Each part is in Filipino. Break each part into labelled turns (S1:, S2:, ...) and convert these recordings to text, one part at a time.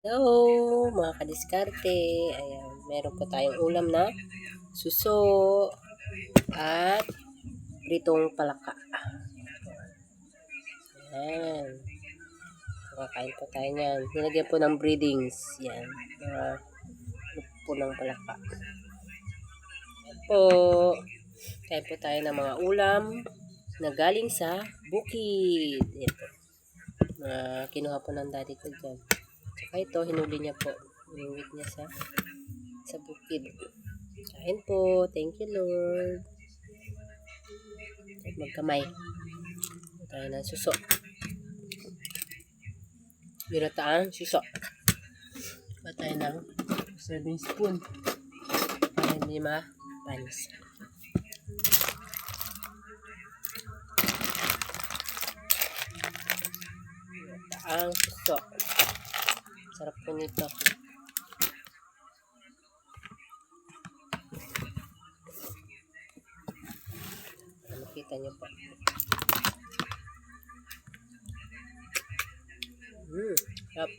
S1: Hello, mga kadiskarte. Ayan, meron po tayong ulam na suso at pritong palaka. Ayan. Kakain po tayo niyan. Nilagyan po ng breadings. Yan. Mga po ng palaka. Ayan po. Kain po tayo ng mga ulam na galing sa bukid. Ayan po. Kinuha po ng daddy ko dyan. Saka ito, hinuli niya po. Inuwit niya sa bukid. Kain po. Thank you, Lord. At magkamay. Tayo ng suso. Binataang suso. Tayo ng serving spoon. Para hindi mapanis. Binataang suso. Sarap po nito. Makita niyo po. Sarap.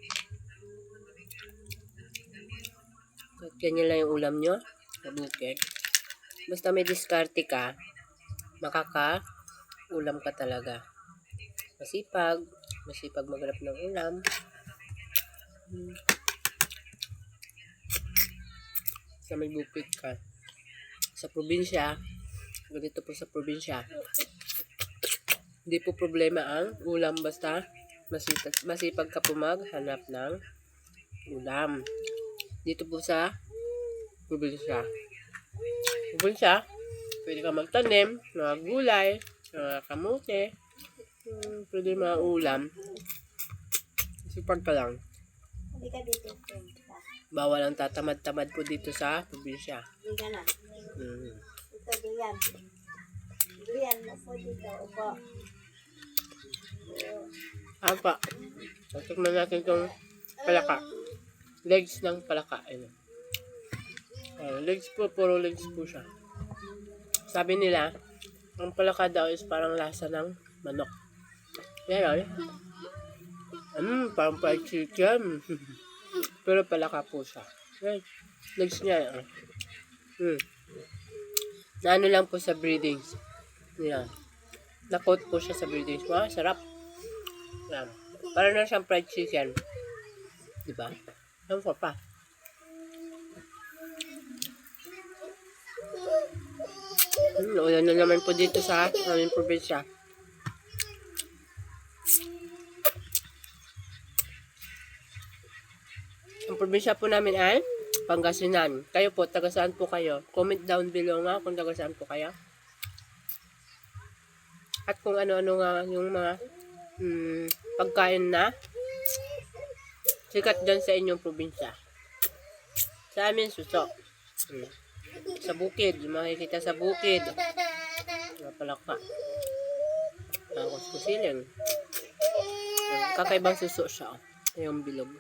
S1: At ganyan lang yung ulam nyo sa bukid. Basta may diskarte ka, makaka-ulam ka talaga. Masipag maghanap ng ulam. Sa may bukid ka. Sa probinsya, ganito po sa probinsya, hindi po problema ang ulam basta masipag ka po maghanap ng ulam. Dito po sa probinsya. Pwede ka magtanim, mga gulay, mga kamote, pwede mga ulam. Masipag ka lang. Bawal ang tatamad-tamad po dito sa probinsya.
S2: Hindi ka na. Ito, duyan. Duyan mo po dito. Upo.
S1: Apa. Tikman natin itong palaka. Legs ng palaka. Legs po, puro legs po siya. Sabi nila, ang palaka daw is parang lasa ng manok. Yan, parang fried chicken. Pero palaka po siya. Legs niya. Na ano lang po sa breedings. Yan. Na-coat po siya sa breedings. Sarap. Yan. Parang na siyang fried chicken. Diba? Ang pa. Ulan na naman po dito sa aming probinsya. Ang probinsya po namin ay Pangasinan. Kayo po, taga saan po kayo? Comment down below nga kung taga saan po kayo. At kung ano-ano nga yung mga pagkain na sikat dyan sa inyong probinsya. Sa amin, suso. Sa bukid. Makikita sa bukid. Mga palaka. Mga kuskusilin. Kakaibang suso siya. Yung bilog.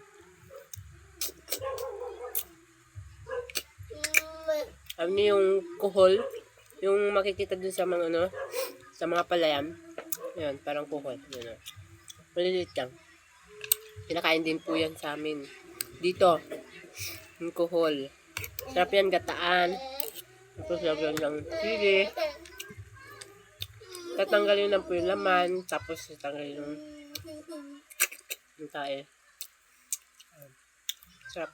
S1: Alam niyo yung kuhol, yung makikita dun sa mga sa mga palayan. Ayan, parang kuhol. Ayan. Maliliit lang. Pinakain din po yan sa amin. Dito, yung kuhol. Sarap yan, gataan. Tapos lagyan ng sili. Tatanggalin lang po yung laman. Tapos tatanggalin yung tae. Sarap.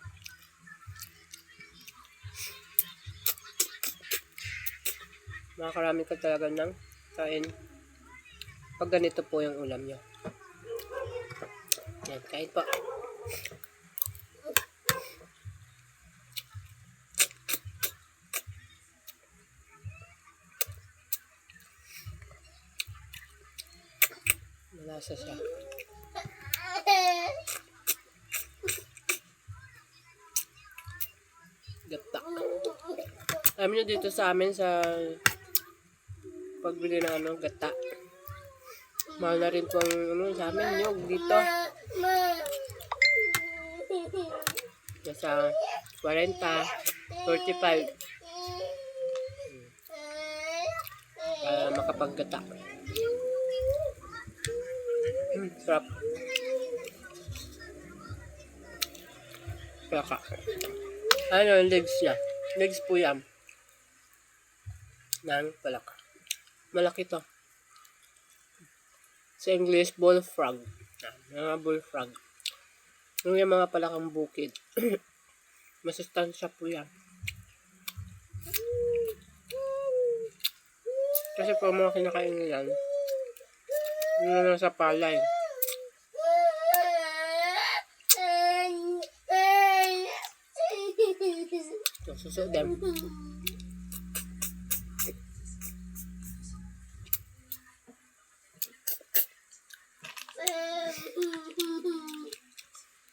S1: Makakarami ka talaga ng kain pag ganito po yung ulam nyo. Yan, kain po. Malasa siya. Gata. Alam nyo dito sa amin sa pagbili ng gata. Mahal na rin po ang sa amin nyog dito. Nasa 40, 45. Para makapaggata. Sarap. palaka. Ano yung legs niya? Legs po yan. Ng palaka. Malaki to. Sa English, bullfrog. Mga bullfrog. Yung mga palakang bukid. Masustansya po yan. Kasi po mga kinakain nila, yun na sa palay. So, susunod din.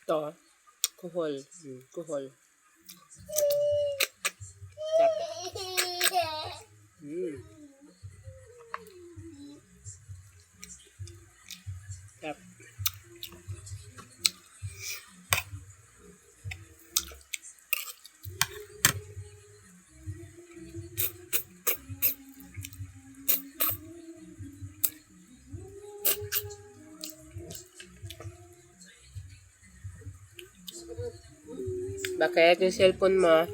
S1: Ito, kuhol. Kuhol. Tap. Tap. Bakit yung cellphone mo?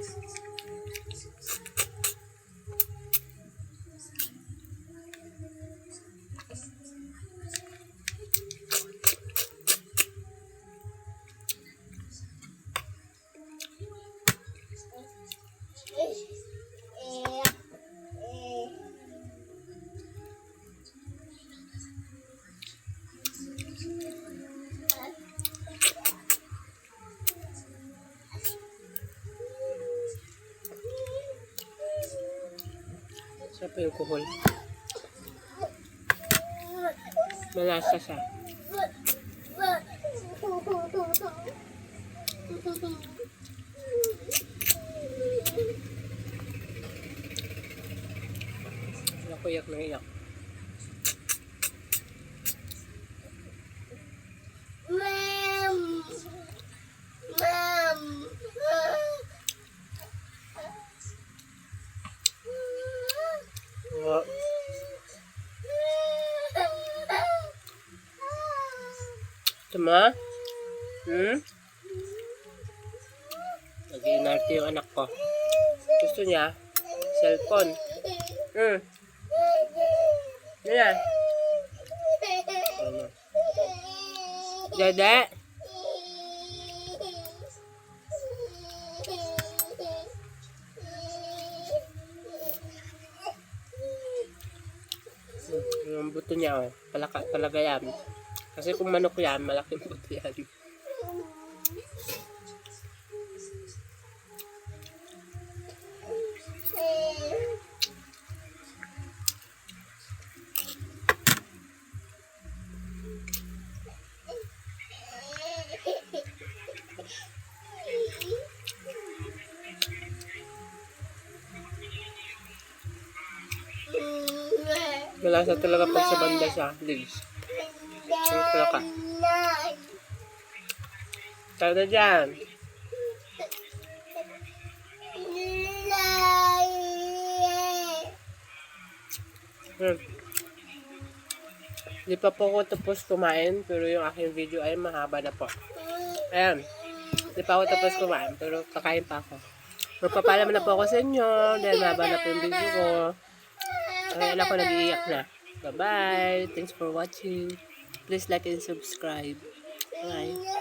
S1: Sarap yung kuhol. Malasa siya. Ako iyak na iyak. Oh. Tama? Nag-iinarte yung anak ko. Gusto niya? Cellphone. Yan. Ano? Dede? Yung buto niya, oh. Palaka, talaga yan. Kasi kung manok yan, malaking buto yan. Malasa talaga pag sa banda sa legs. Yung palaka. Tara na dyan. Hindi pa po ako tapos kumain, pero yung aking video ay mahaba na po. Ayan. Hindi pa ako tapos kumain, pero kakain pa ako. Magpapaalam na po ako sa inyo, dahil mahaba na po yung video ko. Ayan ako, nag-iiyak na. Bye-bye. Thanks for watching. Please like and subscribe. Bye.